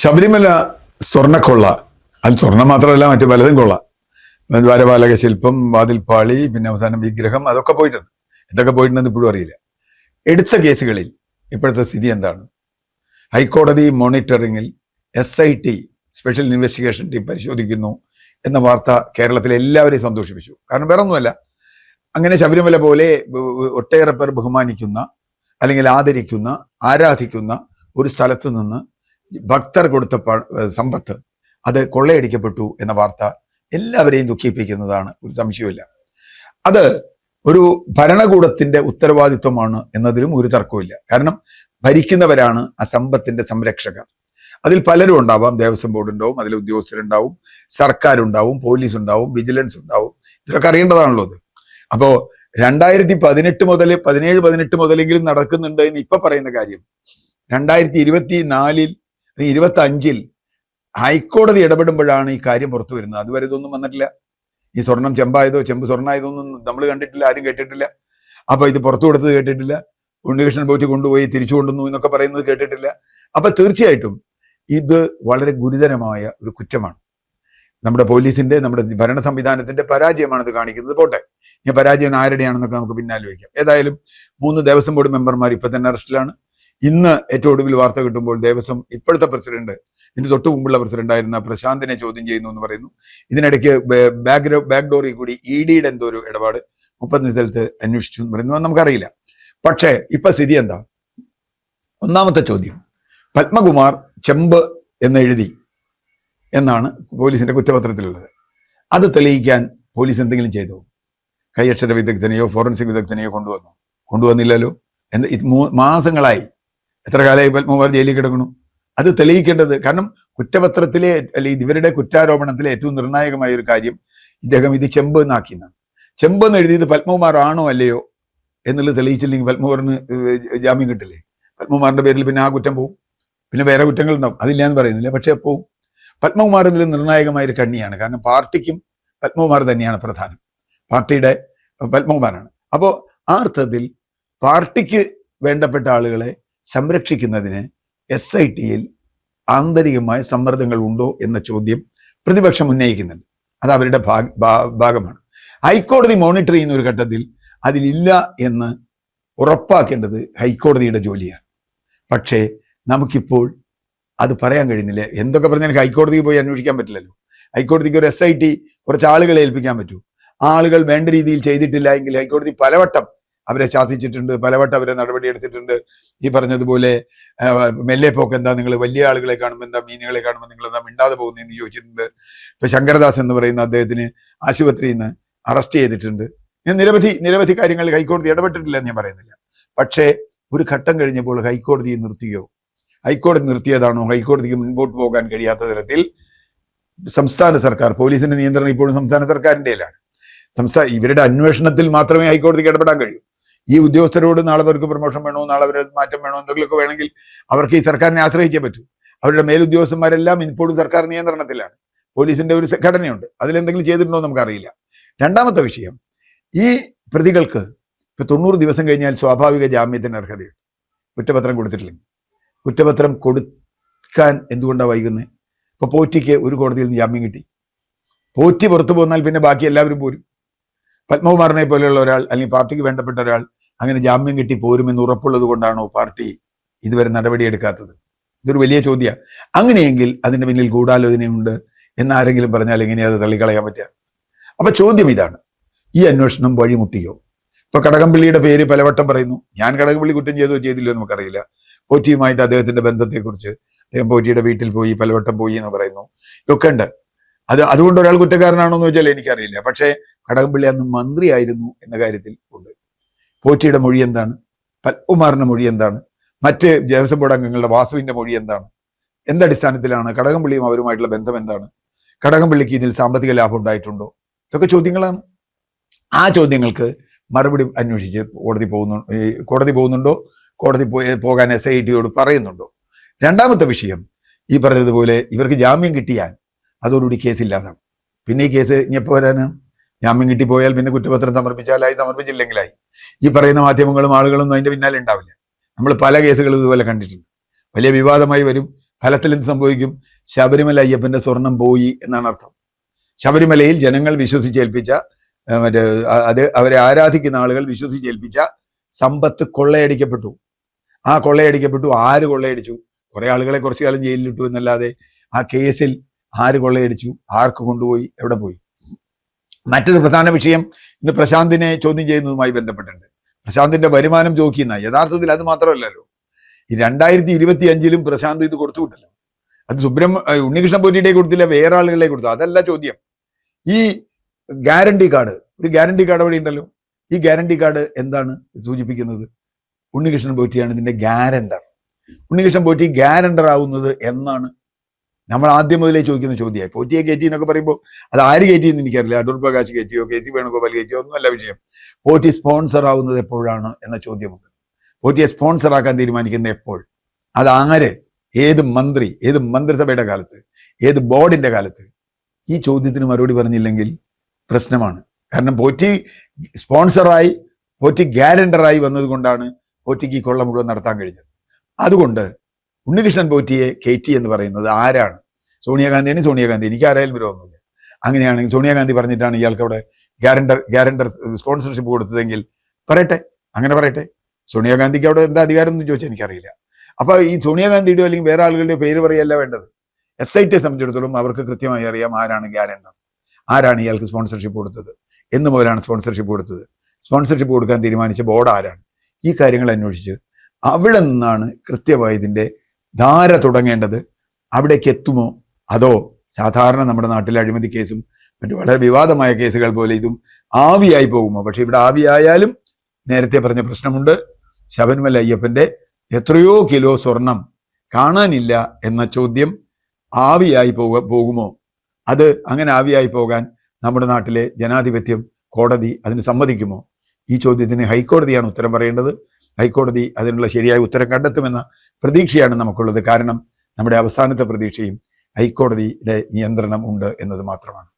ശബരിമല സ്വർണ്ണക്കൊള്ള, അത് സ്വർണം മാത്രമല്ല മറ്റു പലതും കൊള്ള. ദ്വാരപാലക ശില്പം, വാതിൽപ്പാളി, പിന്നെ അവസാനം വിഗ്രഹം, അതൊക്കെ പോയിട്ടുണ്ട്. എന്തൊക്കെ പോയിട്ടുണ്ടെന്ന് ഇപ്പോഴും അറിയില്ല. എടുത്ത കേസുകളിൽ ഇപ്പോഴത്തെ സ്ഥിതി എന്താണ്? ഹൈക്കോടതി മോണിറ്ററിങ്ങിൽ SIT സ്പെഷ്യൽ ഇൻവെസ്റ്റിഗേഷൻ ടീം പരിശോധിക്കുന്നു എന്ന വാർത്ത കേരളത്തിലെ എല്ലാവരെയും സന്തോഷിപ്പിച്ചു. കാരണം വേറെ ഒന്നുമല്ല, അങ്ങനെ ശബരിമല പോലെ ഒട്ടേറെ പേർ ബഹുമാനിക്കുന്ന അല്ലെങ്കിൽ ആദരിക്കുന്ന ആരാധിക്കുന്ന ഒരു സ്ഥലത്ത് നിന്ന് ഭക്തർ കൊടുത്ത സമ്പത്ത് അത് കൊള്ളയടിക്കപ്പെട്ടു എന്ന വാർത്ത എല്ലാവരെയും ദുഃഖിപ്പിക്കുന്നതാണ്, ഒരു സംശയമില്ല. അത് ഒരു ഭരണകൂടത്തിന്റെ ഉത്തരവാദിത്വമാണ് എന്നതിലും ഒരു തർക്കമില്ല. കാരണം ഭരിക്കുന്നവരാണ് ആ സമ്പത്തിന്റെ സംരക്ഷകർ. അതിൽ പലരും ഉണ്ടാവാം. ദേവസ്വം ബോർഡ് ഉണ്ടാവും, അതിൽ ഉദ്യോഗസ്ഥരുണ്ടാവും, സർക്കാരുണ്ടാവും, പോലീസ് ഉണ്ടാവും, വിജിലൻസ് ഉണ്ടാവും. ഇതൊക്കെ അറിയേണ്ടതാണല്ലോ അത്. അപ്പോ 2017 മുതലെങ്കിലും നടക്കുന്നുണ്ട് എന്ന് ഇപ്പൊ പറയുന്ന കാര്യം 2024 25 ഹൈക്കോടതി ഇടപെടുമ്പോഴാണ് ഈ കാര്യം പുറത്തു വരുന്നത്. അതുവരെ ഇതൊന്നും വന്നിട്ടില്ല. ഈ സ്വർണം ചെമ്പായതോ ചെമ്പ് സ്വർണ്ണമായതോ ഒന്നും നമ്മൾ കണ്ടിട്ടില്ല, ആരും കേട്ടിട്ടില്ല. അപ്പൊ ഇത് പുറത്തു കൊടുത്തത് കേട്ടിട്ടില്ല. ഉണ്ണികൃഷ്ണൻ പോയിട്ട് കൊണ്ടുപോയി തിരിച്ചു കൊണ്ടുവന്നു എന്നൊക്കെ പറയുന്നത് കേട്ടിട്ടില്ല. അപ്പൊ തീർച്ചയായിട്ടും ഇത് വളരെ ഗുരുതരമായ ഒരു കുറ്റമാണ്. നമ്മുടെ പോലീസിന്റെ, നമ്മുടെ ഭരണ സംവിധാനത്തിന്റെ പരാജയമാണ് ഇത് കാണിക്കുന്നത്. പോട്ടെ, ഈ പരാജയം ആരുടെയാണെന്നൊക്കെ നമുക്ക് പിന്നാലെ വയ്ക്കാം. ഏതായാലും 3 ദേവസ്വം ബോർഡ് മെമ്പർമാർ ഇപ്പൊ തന്നെ അറസ്റ്റിലാണ്. ഇന്ന് ഏറ്റവും ഒടുവിൽ വാർത്ത കിട്ടുമ്പോൾ ദേവസ്വം ഇപ്പോഴത്തെ പ്രസിഡന്റ്, ഇതിന് തൊട്ട് മുമ്പുള്ള പ്രസിഡന്റായിരുന്ന പ്രശാന്തിനെ ചോദ്യം ചെയ്യുന്നു എന്ന് പറയുന്നു. ഇതിനിടയ്ക്ക് ബാക്ക് ഡോറിൽ കൂടി EDയുടെ എന്തോ ഒരു ഇടപാട് 30 സ്ഥലത്ത് അന്വേഷിച്ചു എന്ന് പറയുന്നു. നമുക്കറിയില്ല. പക്ഷേ ഇപ്പൊ സ്ഥിതി എന്താ? ഒന്നാമത്തെ ചോദ്യം, പത്മകുമാർ ചെമ്പ് എന്നെഴുതി എന്നാണ് പോലീസിന്റെ കുറ്റപത്രത്തിലുള്ളത്. അത് തെളിയിക്കാൻ പോലീസ് എന്തെങ്കിലും ചെയ്തോ? കൈയക്ഷര വിദഗ്ധനെയോ ഫോറൻസിക് വിദഗ്ധനെയോ കൊണ്ടുവന്നില്ലല്ലോ. മാസങ്ങളായി, എത്ര കാലമായി പത്മകുമാർ ജയിലിൽ കിടക്കണു? അത് തെളിയിക്കേണ്ടത്. കാരണം കുറ്റപത്രത്തിലെ അല്ലെങ്കിൽ ഇവരുടെ കുറ്റാരോപണത്തിലെ ഏറ്റവും നിർണായകമായ ഒരു കാര്യം ഇദ്ദേഹം ഇത് ചെമ്പ് എന്നാക്കിയെന്നാണ്. ചെമ്പ് എന്ന് എഴുതിയത് പത്മകുമാർ ആണോ അല്ലയോ എന്നുള്ളത് തെളിയിച്ചില്ലെങ്കിൽ പത്മകുമാറിന് ജാമ്യം കിട്ടില്ലേ? പത്മകുമാറിന്റെ പേരിൽ പിന്നെ ആ കുറ്റം പോവും. പിന്നെ വേറെ കുറ്റങ്ങൾ ഉണ്ടാവും, അതില്ല എന്ന് പറയുന്നില്ല, പക്ഷെ പോവും. പത്മകുമാർ ഇതിൽ നിർണായകമായ ഒരു കണ്ണിയാണ്. കാരണം പാർട്ടിക്കും പത്മകുമാർ തന്നെയാണ് പ്രധാനം. പാർട്ടിയുടെ പത്മകുമാറാണ്. അപ്പോൾ ആ അർത്ഥത്തിൽ പാർട്ടിക്ക് വേണ്ടപ്പെട്ട ആളുകളെ സംരക്ഷിക്കുന്നതിന് SITയിൽ ആന്തരികമായ സമ്മർദ്ദങ്ങൾ ഉണ്ടോ എന്ന ചോദ്യം പ്രതിപക്ഷം ഉന്നയിക്കുന്നുണ്ട്. അത് അവരുടെ ഭാഗമാണ്. ഹൈക്കോടതി മോണിറ്റർ ചെയ്യുന്ന ഒരു ഘട്ടത്തിൽ അതിലില്ല എന്ന് ഉറപ്പാക്കേണ്ടത് ഹൈക്കോടതിയുടെ ജോലിയാണ്. പക്ഷേ നമുക്കിപ്പോൾ അത് പറയാൻ കഴിയുന്നില്ല. എന്തൊക്കെ പറഞ്ഞാൽ ഹൈക്കോടതിക്ക് പോയി അന്വേഷിക്കാൻ പറ്റില്ലല്ലോ. ഹൈക്കോടതിക്ക് ഒരു SIT കുറച്ച് ആളുകളെ ഏൽപ്പിക്കാൻ പറ്റൂ. ആളുകൾ വേണ്ട രീതിയിൽ ചെയ്തിട്ടില്ല എങ്കിൽ ഹൈക്കോടതി പലവട്ടം അവരെ ശാസിച്ചിട്ടുണ്ട്, പലവട്ടം അവരെ നടപടി എടുത്തിട്ടുണ്ട്. ഈ പറഞ്ഞതുപോലെ മെല്ലെ പോക്ക് എന്താ, നിങ്ങൾ വലിയ ആളുകളെ കാണുമ്പോൾ എന്താ, മീനുകളെ കാണുമ്പോൾ നിങ്ങൾ എന്താ മിണ്ടാതെ പോകുന്നതെന്ന് ചോദിച്ചിട്ടുണ്ട്. ഇപ്പൊ ശങ്കരദാസ് എന്ന് പറയുന്ന അദ്ദേഹത്തിന് ആശുപത്രിയിൽ നിന്ന് അറസ്റ്റ് ചെയ്തിട്ടുണ്ട്. ഞാൻ നിരവധി കാര്യങ്ങളിൽ ഹൈക്കോടതി ഇടപെട്ടിട്ടില്ല എന്ന് ഞാൻ പറയുന്നില്ല. പക്ഷേ ഒരു ഘട്ടം കഴിഞ്ഞപ്പോൾ ഹൈക്കോടതിയെ നിർത്തിയോ? ഹൈക്കോടതി നിർത്തിയതാണോ? ഹൈക്കോടതിക്ക് മുൻപോട്ട് പോകാൻ കഴിയാത്ത തരത്തിൽ സംസ്ഥാന സർക്കാർ, പോലീസിന്റെ നിയന്ത്രണം ഇപ്പോഴും സംസ്ഥാന സർക്കാരിൻ്റെയിലാണ്. ഇവരുടെ അന്വേഷണത്തിൽ മാത്രമേ ഹൈക്കോടതിക്ക് ഇടപെടാൻ കഴിയൂ. ഈ ഉദ്യോഗസ്ഥരോട് നാളെ അവർക്ക് പ്രൊമോഷൻ വേണോ, നാളെ അവരെ മാറ്റം വേണോ, എന്തെങ്കിലുമൊക്കെ വേണമെങ്കിൽ അവർക്ക് ഈ സർക്കാരിനെ ആശ്രയിച്ചേ പറ്റൂ. അവരുടെ മേലുദ്യോഗസ്ഥന്മാരെല്ലാം ഇപ്പോഴും സർക്കാർ നിയന്ത്രണത്തിലാണ്. പോലീസിന്റെ ഒരു ഘടനയുണ്ട്, അതിലെന്തെങ്കിലും ചെയ്തിട്ടുണ്ടോ നമുക്കറിയില്ല. രണ്ടാമത്തെ വിഷയം, ഈ പ്രതികൾക്ക് ഇപ്പൊ 90 ദിവസം കഴിഞ്ഞാൽ സ്വാഭാവിക ജാമ്യത്തിന് അർഹതയുണ്ട്. കുറ്റപത്രം കൊടുത്തിട്ടില്ലെങ്കിൽ. കുറ്റപത്രം കൊടുക്കാൻ എന്തുകൊണ്ടാണ് വൈകുന്നത്? ഇപ്പൊ പോറ്റിക്ക് ഒരു കോടതിയിൽ നിന്ന് ജാമ്യം കിട്ടി. പോറ്റി പുറത്തു പോന്നാൽ പിന്നെ ബാക്കി എല്ലാവരും പോരും. പത്മകുമാറിനെ പോലെയുള്ള ഒരാൾ അല്ലെങ്കിൽ പാർട്ടിക്ക് വേണ്ടപ്പെട്ട ഒരാൾ അങ്ങനെ ജാമ്യം കിട്ടി പോരുമെന്ന് ഉറപ്പുള്ളത് കൊണ്ടാണോ പാർട്ടി ഇതുവരെ നടപടിയെടുക്കാത്തത്? ഇതൊരു വലിയ ചോദ്യമാണ്. അങ്ങനെയെങ്കിൽ അതിന്റെ പിന്നിൽ ഗൂഢാലോചനയുണ്ട് എന്നാരെങ്കിലും പറഞ്ഞാൽ എങ്ങനെയാ അത് തള്ളിക്കളയാൻ പറ്റുക? അപ്പൊ ചോദ്യം ഇതാണ്, ഈ അന്വേഷണം വഴിമുട്ടിയോ? ഇപ്പൊ കടകംപള്ളിയുടെ പേര് പലവട്ടം പറയുന്നു. ഞാൻ കടകംപള്ളി കുറ്റം ചെയ്തോ ചെയ്തില്ലോ നമുക്കറിയില്ല. പോറ്റിയുമായിട്ട് അദ്ദേഹത്തിന്റെ ബന്ധത്തെക്കുറിച്ച് അദ്ദേഹം പോറ്റിയുടെ വീട്ടിൽ പോയി പലവട്ടം പോയി എന്ന് പറയുന്നു. ഇതൊക്കെ ഉണ്ട്. അതുകൊണ്ട് ഒരാൾ കുറ്റക്കാരനാണോ എന്ന് ചോദിച്ചാൽ എനിക്കറിയില്ല. പക്ഷേ കടകംപള്ളി അന്ന് മന്ത്രിയായിരുന്നു എന്ന കാര്യത്തിൽ ഉണ്ട്. പോറ്റിയുടെ മൊഴി എന്താണ്? പത്മകുമാറിന്റെ മൊഴി എന്താണ്? മറ്റ് ദേവസ്വം ബോർഡ് അംഗങ്ങളുടെ വാസുവിന്റെ മൊഴി എന്താണ്? എന്തടിസ്ഥാനത്തിലാണ്? കടകംപള്ളിയും അവരുമായിട്ടുള്ള ബന്ധം എന്താണ്? കടകംപള്ളിക്ക് ഇതിൽ സാമ്പത്തിക ലാഭം ഉണ്ടായിട്ടുണ്ടോ? ഇതൊക്കെ ചോദ്യങ്ങളാണ്. ആ ചോദ്യങ്ങൾക്ക് മറുപടി അന്വേഷിച്ച് കോടതി പോകുന്നുണ്ടോ? കോടതി പോകാൻ SITയോട് പറയുന്നുണ്ടോ? രണ്ടാമത്തെ വിഷയം, ഈ പറഞ്ഞതുപോലെ ഇവർക്ക് ജാമ്യം കിട്ടിയാൽ അതോടുകൂടി കേസില്ലാതാവും. പിന്നെ ഈ കേസ് ഇനിയെപ്പോൾ വരാനാണ്? ജാമ്യം കിട്ടിപ്പോയാൽ പിന്നെ കുറ്റപത്രം സമർപ്പിച്ചാലായി, സമർപ്പിച്ചില്ലെങ്കിലായി. ഈ പറയുന്ന മാധ്യമങ്ങളും ആളുകളൊന്നും അതിന്റെ പിന്നാലെ ഉണ്ടാവില്ല. നമ്മൾ പല കേസുകളും ഇതുപോലെ കണ്ടിട്ടുണ്ട്. വലിയ വിവാദമായി വരും, ഫലത്തിൽ എന്ത് സംഭവിക്കും? ശബരിമല അയ്യപ്പന്റെ സ്വർണം പോയി എന്നാണ് അർത്ഥം. ശബരിമലയിൽ ജനങ്ങൾ വിശ്വസിച്ചേൽപ്പിച്ച മറ്റേ അത് അവരെ ആരാധിക്കുന്ന ആളുകൾ വിശ്വസിച്ചേൽപ്പിച്ച സമ്പത്ത് കൊള്ളയടിക്കപ്പെട്ടു. ആ കൊള്ളയടിക്കപ്പെട്ടു. ആര് കൊള്ളയടിച്ചു? കുറെ ആളുകളെ കുറച്ചു കാലം ജയിലിലിട്ടു എന്നല്ലാതെ ആ കേസിൽ ആര് കൊള്ളയടിച്ചു? ആർക്ക് കൊണ്ടുപോയി? എവിടെ പോയി? മറ്റൊരു പ്രധാന വിഷയം ഇന്ന് പ്രശാന്തിനെ ചോദ്യം ചെയ്യുന്നതുമായി ബന്ധപ്പെട്ടിട്ടുണ്ട്. പ്രശാന്തിന്റെ വരുമാനം ചോദിക്കുന്ന, യഥാർത്ഥത്തിൽ അത് മാത്രമല്ലല്ലോ, ഈ 2025 പ്രശാന്ത് ഇത് കൊടുത്തുവിട്ടല്ലോ. അത് ഉണ്ണികൃഷ്ണൻ പോറ്റിയുടെ കൊടുത്തില്ല, വേറെ ആളുകളെ കൊടുത്തു. അതല്ല ചോദ്യം. ഈ ഗ്യാരണ്ടി കാർഡ്, ഒരു ഗ്യാരണ്ടി കാർഡ് അവിടെ ഉണ്ടല്ലോ. ഈ ഗ്യാരണ്ടി കാർഡ് എന്താണ് സൂചിപ്പിക്കുന്നത്? ഉണ്ണികൃഷ്ണൻ പോറ്റിയാണ് ഇതിന്റെ ഗ്യാരണ്ടർ. ഉണ്ണികൃഷ്ണൻ പോറ്റി ഗ്യാരണ്ടർ ആവുന്നത് എന്നാണ് നമ്മൾ ആദ്യം മുതലേ ചോദിക്കുന്ന ചോദ്യമായി. പോറ്റിയെ കയറ്റി എന്നൊക്കെ പറയുമ്പോൾ അത് ആര് കയറ്റിയെന്ന് എനിക്കറിയില്ല. അടൂർ പ്രകാശ് കയറ്റിയോ KC വേണുഗോപാൽ കയറ്റിയോ ഒന്നുമല്ല വിഷയം. പോറ്റി സ്പോൺസർ ആവുന്നത് എപ്പോഴാണ് എന്ന ചോദ്യമുണ്ട്. പോറ്റിയെ സ്പോൺസർ ആക്കാൻ തീരുമാനിക്കുന്നത് എപ്പോൾ? അതാര്? ഏത് മന്ത്രി? ഏത് മന്ത്രിസഭയുടെ കാലത്ത്? ഏത് ബോർഡിന്റെ കാലത്ത്? ഈ ചോദ്യത്തിന് മറുപടി പറഞ്ഞില്ലെങ്കിൽ പ്രശ്നമാണ്. കാരണം പോറ്റി സ്പോൺസറായി, പോറ്റി ഗ്യാരണ്ടറായി വന്നത് കൊണ്ടാണ് പോറ്റിക്ക് ഈ കൊള്ള മുഴുവൻ നടത്താൻ കഴിഞ്ഞത്. അതുകൊണ്ട് ഉണ്ണികൃഷ്ണൻ പോറ്റിയെ കയറ്റി എന്ന് പറയുന്നത് ആരാണ്? സോണിയാഗാന്ധിയാണ്. സോണിയാഗാന്ധി, എനിക്ക് ആരായാലും വിരോധമൊന്നുമില്ല. അങ്ങനെയാണെങ്കിൽ സോണിയാഗാന്ധി പറഞ്ഞിട്ടാണ് ഇയാൾക്ക് അവിടെ ഗ്യാരണ്ടർ സ്പോൺസർഷിപ്പ് കൊടുത്തതെങ്കിൽ പറയട്ടെ, അങ്ങനെ പറയട്ടെ. സോണിയാഗാന്ധിക്ക് അവിടെ എന്താ അധികാരം എന്ന് ചോദിച്ചാൽ എനിക്കറിയില്ല. അപ്പൊ ഈ സോണിയാഗാന്ധിയുടെ അല്ലെങ്കിൽ വേറെ ആളുകളുടെ പേര് പറയല്ല വേണ്ടത്. SITയെ സംബന്ധിച്ചിടത്തോളം അവർക്ക് കൃത്യമായി അറിയാം ആരാണ് ഗ്യാരണ്ടർ, ആരാണ് ഇയാൾക്ക് സ്പോൺസർഷിപ്പ് കൊടുത്തത്, എന്ന് മുതലാണ് സ്പോൺസർഷിപ്പ് കൊടുത്തത്, സ്പോൺസർഷിപ്പ് കൊടുക്കാൻ തീരുമാനിച്ച ബോർഡ് ആരാണ്. ഈ കാര്യങ്ങൾ അന്വേഷിച്ച് അവിടെ നിന്നാണ് കൃത്യമായി ഇതിന്റെ ധാര തുടങ്ങേണ്ടത്. അവിടേക്ക് എത്തുമോ? അതോ സാധാരണ നമ്മുടെ നാട്ടിലെ അഴിമതി കേസും മറ്റു വളരെ വിവാദമായ കേസുകൾ പോലെ ഇതും ആവിയായി പോകുമോ? പക്ഷെ ഇവിടെ ആവിയായാലും നേരത്തെ പറഞ്ഞ പ്രശ്നമുണ്ട്. ശബരിമല അയ്യപ്പന്റെ എത്രയോ കിലോ സ്വർണം കാണാനില്ല എന്ന ചോദ്യം ആവിയായി പോകുമോ? അത് അങ്ങനെ ആവിയായി പോകാൻ നമ്മുടെ നാട്ടിലെ ജനാധിപത്യം, കോടതി അതിന് സമ്മതിക്കുമോ? ഈ ചോദ്യത്തിന് ഹൈക്കോടതിയാണ് ഉത്തരം പറയേണ്ടത്. ഹൈക്കോടതി അതിനുള്ള ശരിയായ ഉത്തരം കണ്ടെത്തുമെന്ന പ്രതീക്ഷയാണ് നമുക്കുള്ളത്. കാരണം നമ്മുടെ അവസാനത്തെ പ്രതീക്ഷയും ഹൈക്കോടതിയുടെ നിയന്ത്രണം ഉണ്ട് എന്നത് മാത്രമാണ്.